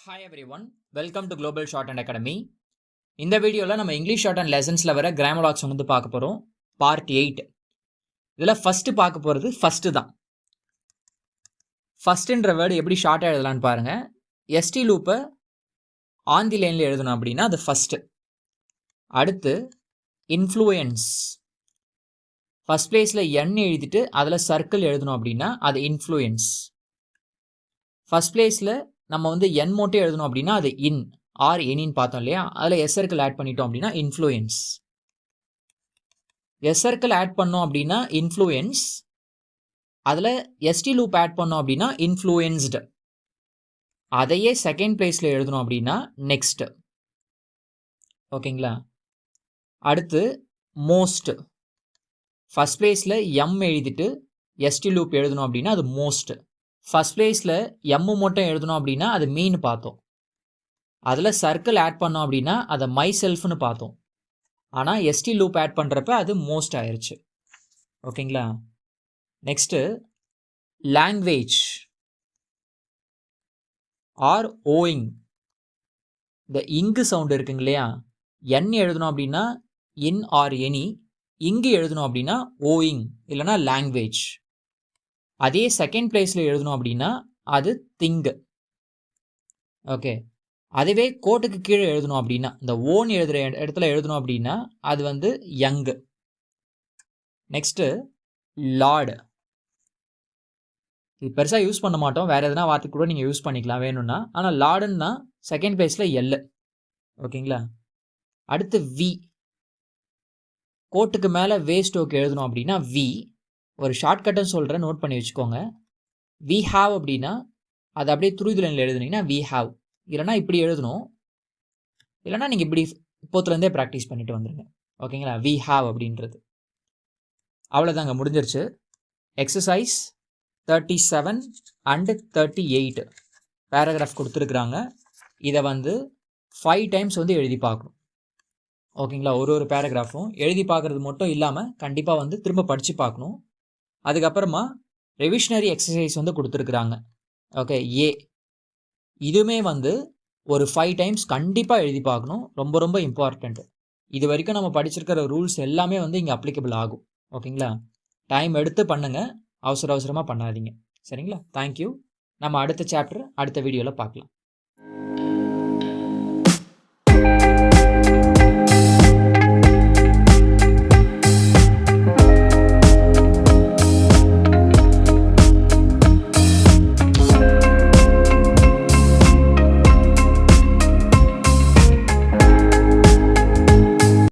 Hi every one, welcome to global short and academy. இந்த வீடியோவில் நம்ம இங்கிலீஷ் ஷார்ட் அண்ட் லெசன்ஸில் வர கிராமர் லாக்ஸ் வந்து பார்க்க போகிறோம். பார்ட் 8. இதில் ஃபஸ்ட்டு பார்க்க போகிறது ஃபஸ்ட்டு தான். ஃபஸ்ட்டுன்ற வேர்டு எப்படி ஷார்ட்டாக எழுதலான்னு பாருங்கள். எஸ்டி லூப்பை ஆந்தி லைனில் எழுதணும் அப்படின்னா அது ஃபஸ்ட்டு. அடுத்து இன்ஃப்ளூயன்ஸ். ஃபஸ்ட் பிளேஸில் என் எழுதிட்டு அதில் சர்க்கிள் எழுதணும் அப்படின்னா அது இன்ஃப்ளூயன்ஸ். ஃபஸ்ட் பிளேஸில் நம்ம வந்து என் மட்டும் எழுதணும் அப்படின்னா அது இன் ஆர் எனின்னு பார்த்தோம் இல்லையா, அதில் எஸ் சர்க்கிள் ஆட் பண்ணிட்டோம் அப்படின்னா இன்ஃப்ளூயன்ஸ். எஸ் சர்க்கிள் ஆட் பண்ணோம் அப்படின்னா இன்ஃப்ளூயன்ஸ், அதில் எஸ்டி லூப் ஆட் பண்ணோம் அப்படின்னா இன்ஃப்ளூயன்ஸ்டு. அதையே செகண்ட் பிளேஸில் எழுதணும் அப்படின்னா நெக்ஸ்ட். ஓகேங்களா? அடுத்து மோஸ்ட். ஃபஸ்ட் பிளேஸில் எம் எழுதிட்டு எஸ்டி லூப் எழுதணும் அப்படின்னா அது மோஸ்ட். ஃபஸ்ட் பிளேஸில் எம்மு மட்டும் எழுதணும் அப்படின்னா அது மீன்னு பார்த்தோம். அதில் சர்க்கிள் ஆட் பண்ணோம் அப்படின்னா அதை மை செல்ஃப்னு பார்த்தோம். ஆனால் எஸ்டி லூப் ஆட் பண்ணுறப்ப அது மோஸ்ட் ஆயிடுச்சு. ஓகேங்களா? Next language are owing. இந்த இங்கு சவுண்ட் இருக்குங்க இல்லையா, என் எழுதணும் அப்படின்னா இன் ஆர் எனி, இங்கு எழுதணும் அப்படின்னா ஓயிங் இல்லைனா லாங்குவேஜ். அதே செகண்ட் பிளேஸில் எழுதணும் அப்படின்னா அது திங்கு. ஓகே, அதுவே கோட்டுக்கு கீழே எழுதணும் அப்படின்னா இந்த ஓன் எழுதுகிற இடத்துல எழுதணும் அப்படின்னா அது வந்து யங்கு. Next Lord. இது பெருசாக யூஸ் பண்ண மாட்டோம், வேறு எதனா வார்த்தை கூட நீங்கள் யூஸ் பண்ணிக்கலாம் வேணும்னா. ஆனால் லார்டுன்னு தான் செகண்ட் பிளேஸில் எல். ஓகேங்களா? அடுத்து வி. கோட்டுக்கு மேலே வே ஸ்டோக் எழுதணும் அப்படின்னா வி. ஒரு ஷார்ட்கட்டுன்னு சொல்கிறேன், நோட் பண்ணி வச்சுக்கோங்க. வி ஹாவ் அப்படின்னா அது அப்படியே துருது லைனில் எழுதுனீங்கன்னா வி ஹாவ். இல்லைனா இப்படி எழுதணும், இல்லைனா நீங்கள் இப்படி இப்போத்துலேருந்தே ப்ராக்டிஸ் பண்ணிட்டு வந்துடுங்க. ஓகேங்களா? வி ஹாவ் அப்படின்றது. அவ்வளோதாங்க, முடிஞ்சிருச்சு. எக்ஸசைஸ் 37 அண்டு 38 பேராகிராஃப் கொடுத்துருக்குறாங்க. இதை வந்து 5 டைம்ஸ் வந்து எழுதி பார்க்கணும். ஓகேங்களா? ஒரு பேராகிராஃபும் எழுதி பார்க்குறது மட்டும் இல்லாமல் கண்டிப்பாக வந்து திரும்ப படித்து பார்க்கணும். அதுக்கப்புறமா ரெவிஷனரி எக்ஸசைஸ் வந்து கொடுத்துருக்குறாங்க. ஓகே, ஏ. இதுவுமே வந்து ஒரு 5 டைம்ஸ் கண்டிப்பாக எழுதி பார்க்கணும். ரொம்ப ரொம்ப இம்பார்ட்டண்ட். இது வரைக்கும் நம்ம படிச்சிருக்கிற ரூல்ஸ் எல்லாமே வந்து இங்கே அப்ளிகபிள் ஆகும். ஓகேங்களா? டைம் எடுத்து பண்ணுங்கள், அவசரமாக பண்ணாதீங்க. சரிங்களா? தேங்க்யூ. நம்ம அடுத்த சாப்டர் அடுத்த வீடியோவில் பார்க்கலாம்.